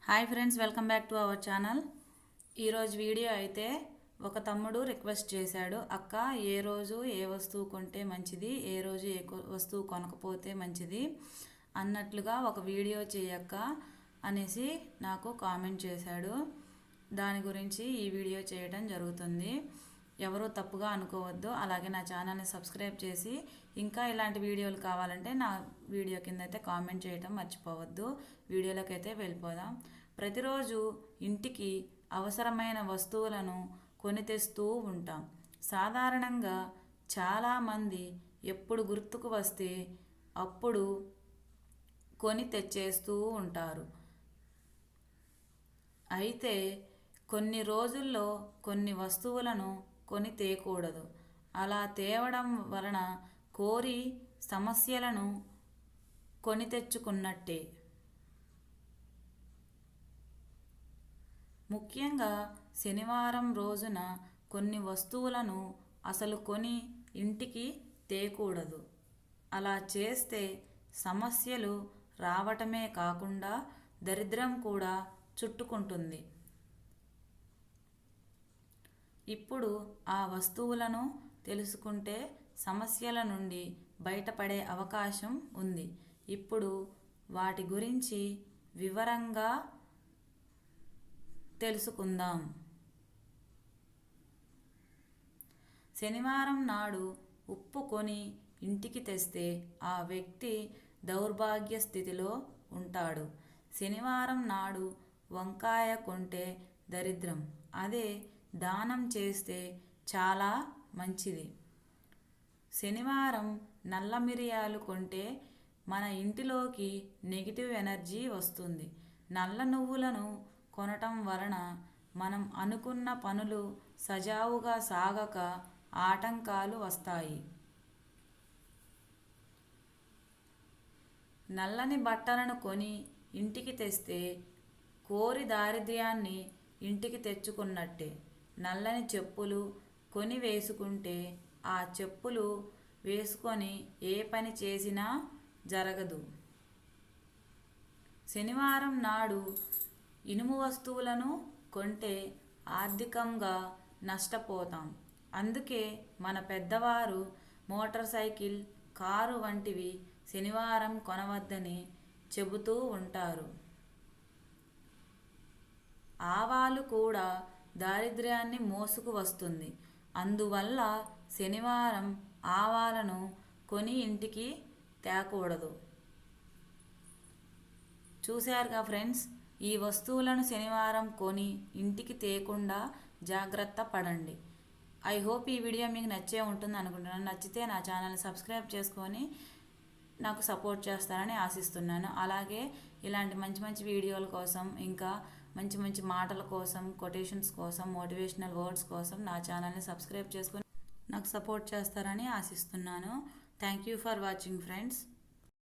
Hi friends, welcome back to our channel. ఈరోజు video అయితే ఒక తమ్ముడు రిక్వెస్ట్ చేశాడు, అక్క ఏ రోజు ఏ వస్తువు కొంటే మంచిది, ఏ రోజు ఏ వస్తువు కొనకపోతే మంచిది అన్నట్లుగా ఒక వీడియో చేయక్క అనేసి నాకు కామెంట్ చేశాడు. దాని గురించి ఈ వీడియో చేయడం జరుగుతుంది. ఎవరూ తప్పుగా అనుకోవద్దు. అలాగే నా ఛానల్ని సబ్స్క్రైబ్ చేసి ఇంకా ఇలాంటి వీడియోలు కావాలంటే నా వీడియో కింద అయితే కామెంట్ చేయడం మర్చిపోవద్దు. వీడియోలోకి అయితే వెళ్ళిపోదాం. ప్రతిరోజు ఇంటికి అవసరమైన వస్తువులను కొని తెస్తూ ఉంటాం. సాధారణంగా చాలామంది ఎప్పుడు గుర్తుకు వస్తే అప్పుడు కొని తెచ్చేస్తూ ఉంటారు. అయితే కొన్ని రోజుల్లో కొన్ని వస్తువులను కొని తేకూడదు. అలా తేవడం వలన కోరి సమస్యలను కొని తెచ్చుకున్నట్టే. ముఖ్యంగా శనివారం రోజున కొన్ని వస్తువులను అసలు కొని ఇంటికి తేకూడదు. అలా చేస్తే సమస్యలు రావటమే కాకుండా దరిద్రం కూడా చుట్టుకుంటుంది. ఇప్పుడు ఆ వస్తువులను తెలుసుకుంటే సమస్యల నుండి బయటపడే అవకాశం ఉంది. ఇప్పుడు వాటి గురించి వివరంగా తెలుసుకుందాం. శనివారం నాడు ఉప్పు కొని ఇంటికి తెస్తే ఆ వ్యక్తి దౌర్భాగ్య స్థితిలో ఉంటాడు. శనివారం నాడు వంకాయ కొంటే దరిద్రం. అదే దానం చేస్తే చాలా మంచిది. శనివారం నల్ల మిరియాలు కొంటే మన ఇంటిలోకి నెగిటివ్ ఎనర్జీ వస్తుంది. నల్ల నువ్వులను కొనటం వలన మనం అనుకున్న పనులు సజావుగా సాగక ఆటంకాలు వస్తాయి. నల్లని బట్టలను కొని ఇంటికి తెస్తే కోరి దారిద్ర్యాన్ని ఇంటికి తెచ్చుకున్నట్టే. నల్లని చెప్పులు కొని వేసుకుంటే ఆ చెప్పులు వేసుకొని ఏ పని చేసినా జరగదు. శనివారం నాడు ఇనుము వస్తువులను కొంటే ఆర్థికంగా నష్టపోతాం. అందుకే మన పెద్దవారు మోటార్ సైకిల్, కారు వంటివి శనివారం కొనవద్దని చెబుతూ ఉంటారు. ఆవాలు కూడా దారిద్ర్యాన్ని మోసుకు వస్తుంది. అందువల్ల శనివారం ఆవాలను కొని ఇంటికి తేకూడదు. చూశారుగా ఫ్రెండ్స్, ఈ వస్తువులను శనివారం కొని ఇంటికి తేకుండా జాగ్రత్త పడండి. ఐ హోప్ ఈ వీడియో మీకు నచ్చే ఉంటుంది అనుకుంటున్నాను. నచ్చితే నా ఛానల్ని సబ్స్క్రైబ్ చేసుకొని నాకు సపోర్ట్ చేస్తారని ఆశిస్తున్నాను. అలాగే ఇలాంటి మంచి మంచి వీడియోల కోసం, ఇంకా మంచి మంచి మాటల కోసం, కొటేషన్స్ కోసం, మోటివేషనల్ వర్డ్స్ కోసం నా ఛానల్ని సబ్స్క్రైబ్ చేసుకొని నాకు సపోర్ట్ చేస్తారని ఆశిస్తున్నాను. Thank you for watching friends.